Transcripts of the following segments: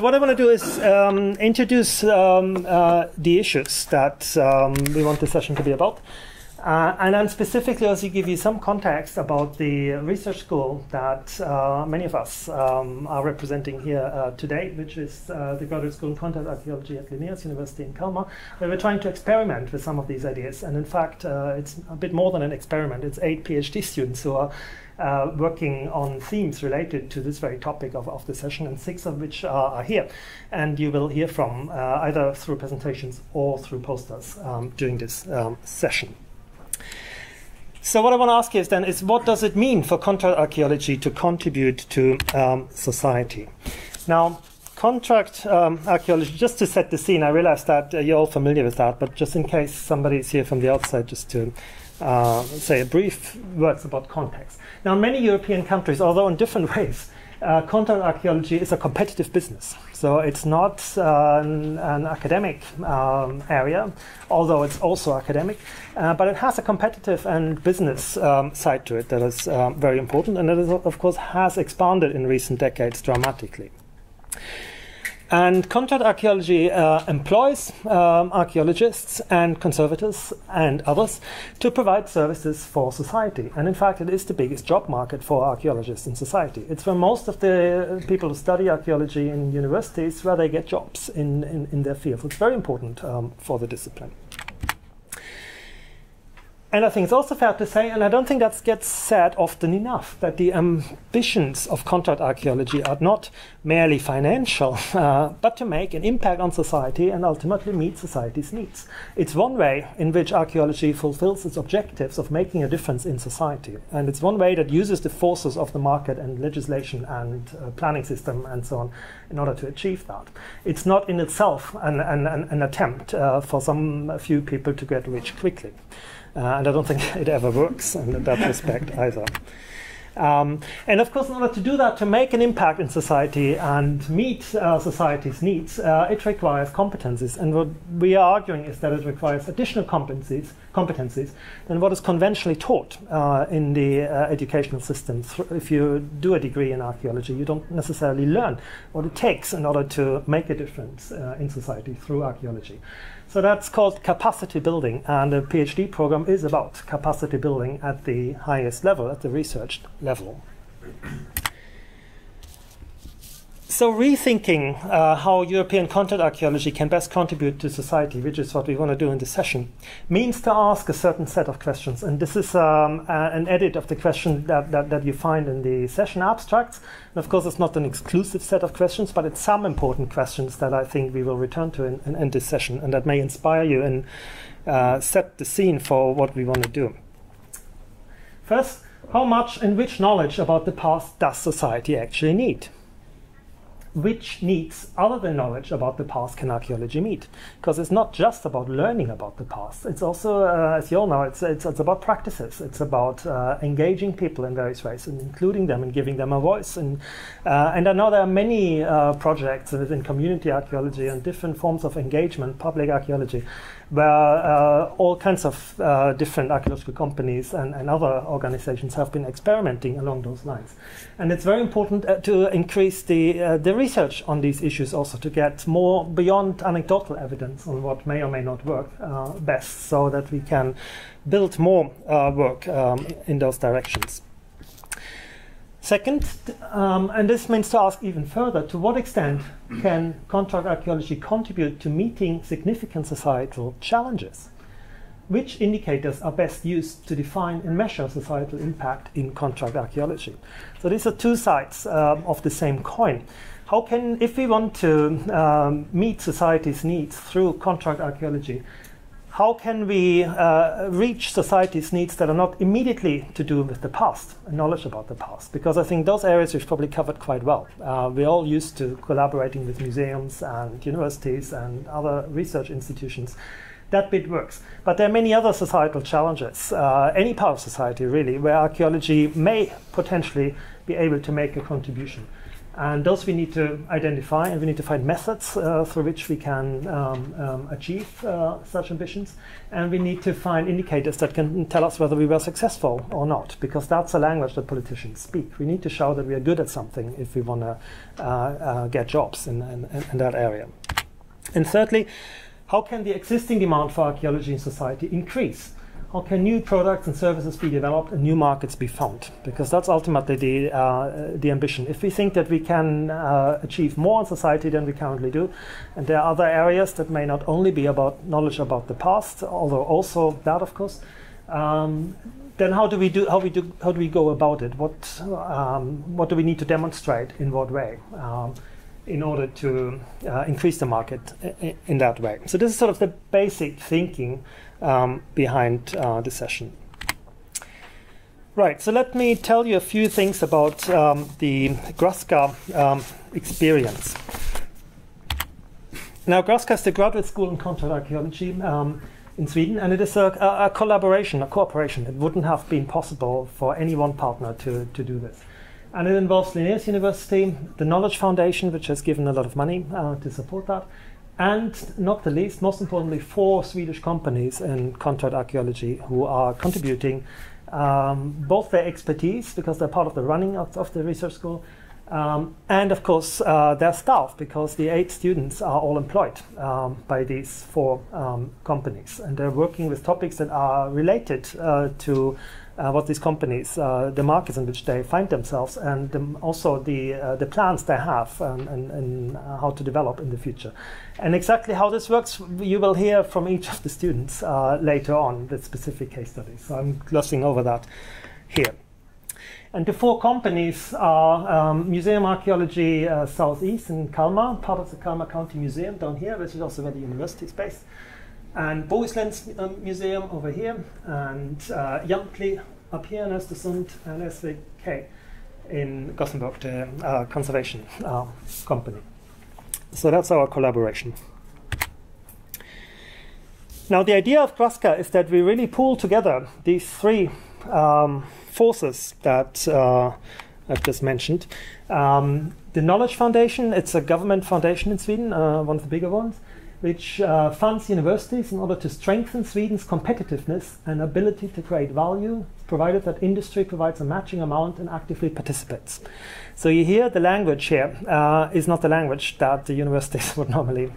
what I want to do is introduce the issues that we want this session to be about. And then specifically also give you some context about the research school that many of us are representing here today, which is the Graduate School in Content Archaeology at Linnaeus University in Kalmar, where we're trying to experiment with some of these ideas. And in fact, it's a bit more than an experiment. It's 8 PhD students who are working on themes related to this very topic of the session, and 6 of which are here. And you will hear from either through presentations or through posters during this session. So what I want to ask you is what does it mean for contract archaeology to contribute to society? Now, contract archaeology, just to set the scene, I realize that you're all familiar with that, but just in case somebody is here from the outside, just to say a brief words about context. Now, in many European countries, although in different ways, contract archaeology is a competitive business. So it's not an academic area, although it's also academic, but it has a competitive and business side to it that is very important, and that is, of course, has expanded in recent decades dramatically. And contract archaeology employs archaeologists and conservators and others to provide services for society. And in fact, it is the biggest job market for archaeologists in society. It's where most of the people who study archaeology in universities, where they get jobs in their field. It's very important for the discipline. And I think it's also fair to say, and I don't think that gets said often enough, that the ambitions of contract archaeology are not merely financial, but to make an impact on society and ultimately meet society's needs. It's one way in which archaeology fulfills its objectives of making a difference in society. And it's one way that uses the forces of the market and legislation and planning system and so on in order to achieve that. It's not in itself an attempt for some few people to get rich quickly. And I don't think it ever works in that respect either. And of course, in order to do that, to make an impact in society and meet society's needs, it requires competencies. And what we are arguing is that it requires additional competencies than what is conventionally taught in the educational system. If you do a degree in archaeology, you don't necessarily learn what it takes in order to make a difference in society through archaeology. So that's called capacity building, and the PhD program is about capacity building at the highest level, at the research level. So rethinking how European content archaeology can best contribute to society, which is what we want to do in this session, means to ask a certain set of questions. And this is an edit of the question that you find in the session abstracts. And of course, it's not an exclusive set of questions, but it's some important questions that I think we will return to in this session, and that may inspire you and set the scene for what we want to do. First, how much and which knowledge about the past does society actually need? Which needs other than knowledge about the past can archaeology meet? Because it's not just about learning about the past. It's also, as you all know, it's about practices. It's about engaging people in various ways and including them and giving them a voice. And I know there are many projects within community archaeology and different forms of engagement, public archaeology, where all kinds of different archaeological companies and other organizations have been experimenting along those lines. And it's very important to increase the research on these issues also, to get more beyond anecdotal evidence on what may or may not work best, so that we can build more work in those directions. Second, and this means to ask even further, to what extent can contract archaeology contribute to meeting significant societal challenges? Which indicators are best used to define and measure societal impact in contract archaeology? So these are two sides of the same coin. How can, if we want to meet society's needs through contract archaeology, how can we reach society's needs that are not immediately to do with the past, knowledge about the past? Because I think those areas we've probably covered quite well. We're all used to collaborating with museums and universities and other research institutions. That bit works. But there are many other societal challenges, any part of society really, where archaeology may potentially be able to make a contribution. And those we need to identify, and we need to find methods through which we can achieve such ambitions. And we need to find indicators that can tell us whether we were successful or not, because that's a language that politicians speak. We need to show that we are good at something if we want to get jobs in that area. And thirdly, how can the existing demand for archaeology in society increase? How can new products and services be developed and new markets be found? Because that's ultimately the ambition. If we think that we can achieve more in society than we currently do, and there are other areas that may not only be about knowledge about the past, although also that, of course, then how do we go about it? What do we need to demonstrate in what way? In order to increase the market in that way. So this is sort of the basic thinking behind the session. Right, so let me tell you a few things about the Graska experience. Now, Graska is the graduate school in contract archaeology in Sweden, and it is a collaboration, a cooperation. It wouldn't have been possible for any one partner to do this. And it involves Linnaeus University, the Knowledge Foundation, which has given a lot of money to support that, and not the least, most importantly, 4 Swedish companies in contract archaeology who are contributing both their expertise, because they're part of the running of the research school, and of course their staff, because the 8 students are all employed by these 4 companies, and they're working with topics that are related to what these companies, the markets in which they find themselves, and also the plans they have and how to develop in the future. And exactly how this works, you will hear from each of the students later on with specific case studies. So I'm glossing over that here. And the 4 companies are Museum Archaeology Southeast in Kalmar, part of the Kalmar County Museum down here, which is also where the university is based. And Bohuslän's Museum over here, and Jamtli up here in Östersund, and SVK in Gothenburg, the conservation company. So that's our collaboration. Now, the idea of Graska is that we really pool together these 3 forces that I've just mentioned. The Knowledge Foundation, it's a government foundation in Sweden, one of the bigger ones, which funds universities in order to strengthen Sweden's competitiveness and ability to create value, provided that industry provides a matching amount and actively participates. So you hear the language here is not the language that the universities would normally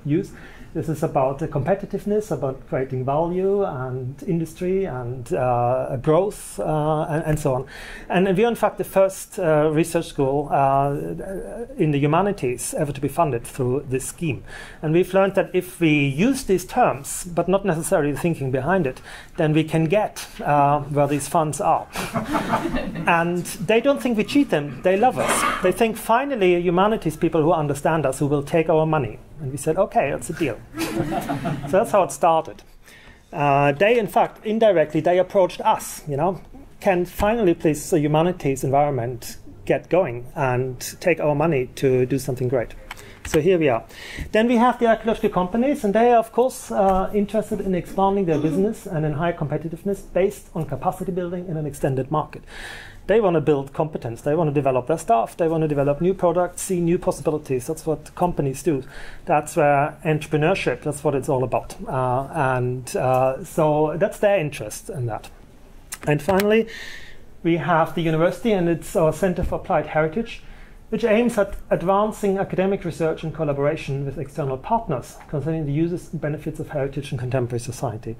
use. This is about the competitiveness, about creating value and industry and growth and so on. And we are in fact the first research school in the humanities ever to be funded through this scheme. And we've learned that if we use these terms, but not necessarily the thinking behind it, then we can get where these funds are. And they don't think we cheat them, they love us. They think finally humanities people who understand us, who will take our money. And we said, okay, that's a deal. So that's how it started. They, in fact, indirectly, they approached us, can finally please the humanities environment get going and take our money to do something great. So here we are. Then we have the archaeological companies, and they are, of course, interested in expanding their business and in high competitiveness based on capacity building in an extended market. They want to build competence. They want to develop their staff. They want to develop new products, see new possibilities. That's what companies do. That's where entrepreneurship, that's what it's all about. So that's their interest in that. And finally, we have the university, and it's our Center for Applied Heritage, which aims at advancing academic research in collaboration with external partners concerning the uses and benefits of heritage in contemporary society.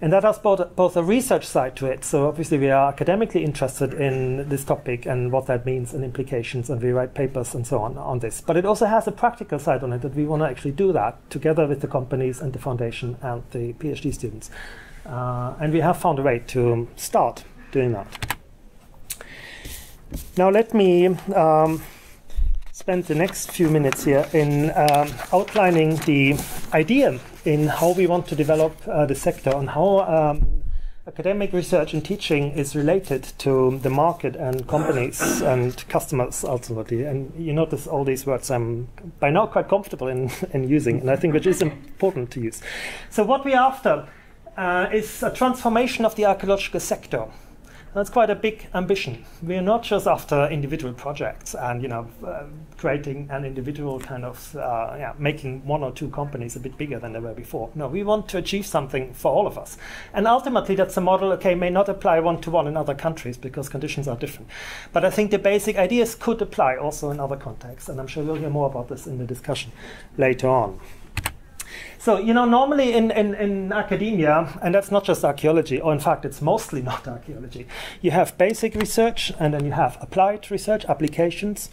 And that has both a research side to it, so obviously we are academically interested in this topic and what that means and implications, and we write papers and so on this. But it also has a practical side on it, that we want to actually do that together with the companies and the foundation and the PhD students. And we have found a way to start doing that. Now let me spend the next few minutes here in outlining the idea in how we want to develop the sector and how academic research and teaching is related to the market and companies and customers ultimately. And you notice all these words I'm by now quite comfortable in using, and I think which is important to use. So what we're after is a transformation of the archaeological sector. That's quite a big ambition. We are not just after individual projects and creating an individual kind of making one or two companies a bit bigger than they were before. No, we want to achieve something for all of us. And ultimately, that's a model, may not apply one-to-one in other countries because conditions are different. But I think the basic ideas could apply also in other contexts, and I'm sure we'll hear more about this in the discussion later on. So, normally in academia, and that's not just archaeology, or in fact, it's mostly not archaeology, you have basic research, and then you have applied research, applications,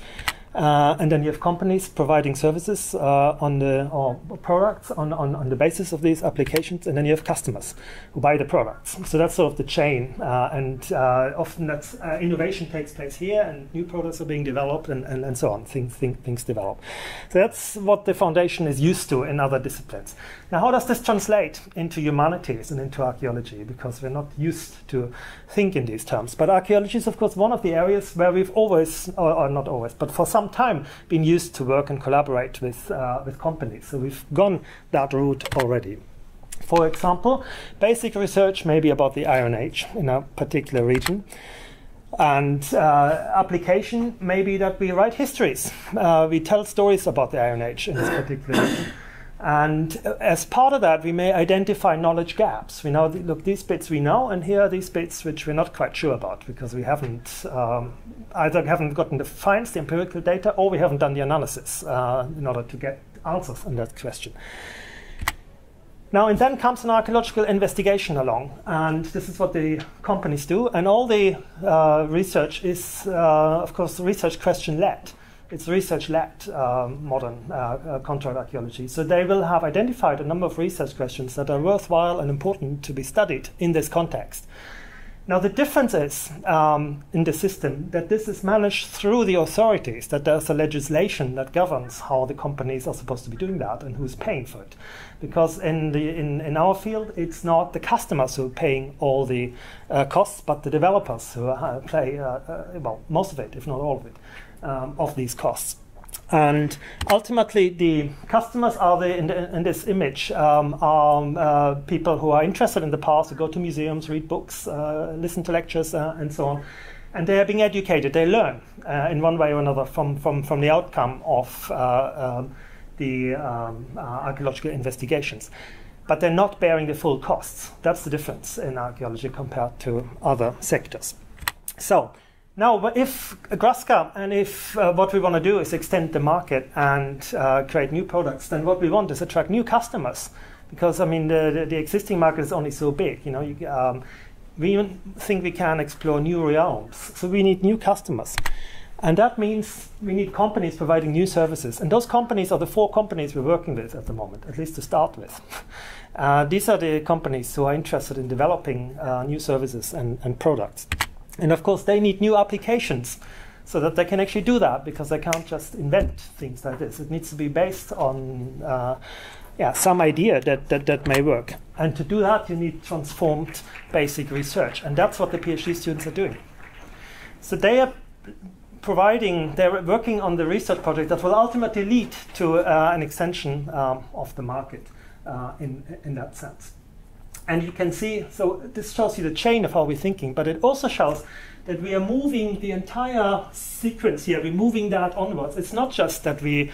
and then you have companies providing services or products on the basis of these applications, and then you have customers who buy the products. So that's sort of the chain, and often that's innovation takes place here, and new products are being developed, and so on. Things develop. So that's what the foundation is used to in other disciplines. Now, how does this translate into humanities and into archaeology? Because we're not used to think in these terms. But archaeology is, of course, one of the areas where we've always, or not always, but for some time been used to work and collaborate with companies. So we've gone that route already. For example, basic research maybe about the Iron Age in a particular region. And application maybe that we write histories. We tell stories about the Iron Age in this particular region. And as part of that, we may identify knowledge gaps. We know, look, these bits we know, and here are these bits which we're not quite sure about because we haven't either haven't gotten the finds, the empirical data, or we haven't done the analysis in order to get answers on that question. Now, and then comes an archaeological investigation along, and this is what the companies do. And all the research is, of course, research question-led. It's research-led modern contract archaeology. So they will have identified a number of research questions that are worthwhile and important to be studied in this context. Now, the difference is in the system that this is managed through the authorities, that there's a legislation that governs how the companies are supposed to be doing that and who's paying for it. Because in our field, it's not the customers who are paying all the costs, but the developers who pay, most of it, if not all of it. Of these costs. And ultimately, the customers are in this image are people who are interested in the past, who go to museums, read books, listen to lectures, and so on. And they are being educated. They learn in one way or another from the outcome of the archaeological investigations. But they're not bearing the full costs. That's the difference in archaeology compared to other sectors. So, now, if Graska and if what we want to do is extend the market and create new products, then what we want is attract new customers. Because, I mean, the existing market is only so big. We even think we can explore new realms. So we need new customers. And that means we need companies providing new services. And those companies are the 4 companies we're working with at the moment, at least to start with. These are the companies who are interested in developing new services and products. And of course, they need new applications so that they can actually do that, because they can't just invent things like this. It needs to be based on some idea that may work. And to do that, you need transformed basic research. And that's what the PhD students are doing. So they are they're working on the research project that will ultimately lead to an extension of the market in that sense. And you can see, so this shows you the chain of how we're thinking, but it also shows that we are moving the entire sequence here. We're moving that onwards. It's not just that the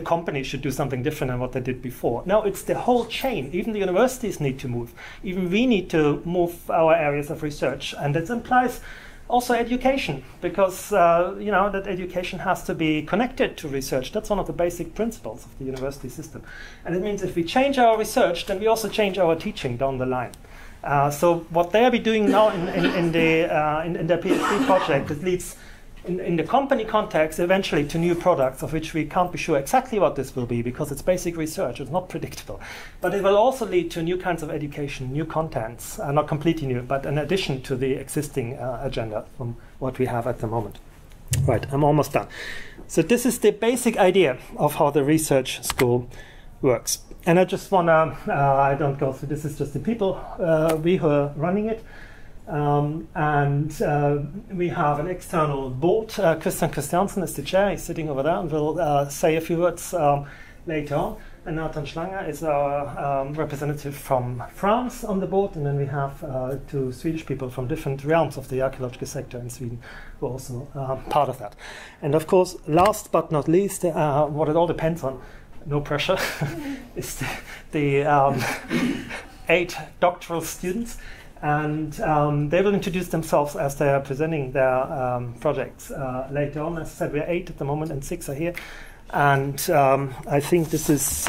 company should do something different than what they did before. No, it's the whole chain. Even the universities need to move. Even we need to move our areas of research. And that implies also education, because that education has to be connected to research. That's one of the basic principles of the university system. And it means if we change our research, then we also change our teaching down the line. So what they'll be doing now in their PhD project, it leads in the company context eventually to new products, of which we can't be sure exactly what this will be, because it's basic research. It's not predictable. But it will also lead to new kinds of education, new contents, not completely new, but in addition to the existing agenda from what we have at the moment. Right, I'm almost done. So this is the basic idea of how the research school works. And I just want to, I don't go through, this is just the people, we who are running it. We have an external board. Christian Christiansen is the chair. He's sitting over there and will say a few words later on. and Nathan Schlanger is our representative from France on the board, and then we have 2 Swedish people from different realms of the archaeological sector in Sweden who are also part of that. And of course, last but not least, what it all depends on, no pressure, is the 8 doctoral students, and they will introduce themselves as they are presenting their projects later on. As I said, we're 8 at the moment and 6 are here. And I think this is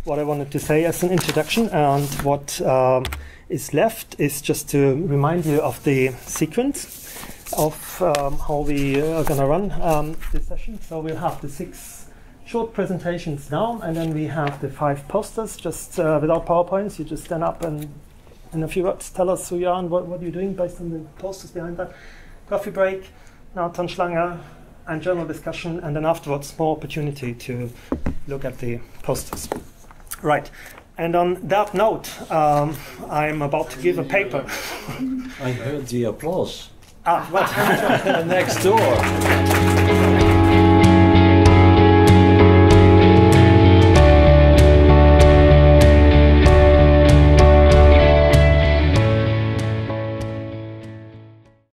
what I wanted to say as an introduction. And what is left is just to remind you of the sequence of how we are going to run this session. So we'll have the 6 short presentations now, and then we have the 5 posters, just without PowerPoints. You just stand up and in a few words tell us who you are and what you're doing based on the posters behind that. Coffee break, Nathan Schlanger, and general discussion, and then afterwards more opportunity to look at the posters. Right, and on that note, I'm about to give a paper. I heard the applause. Well. Next door.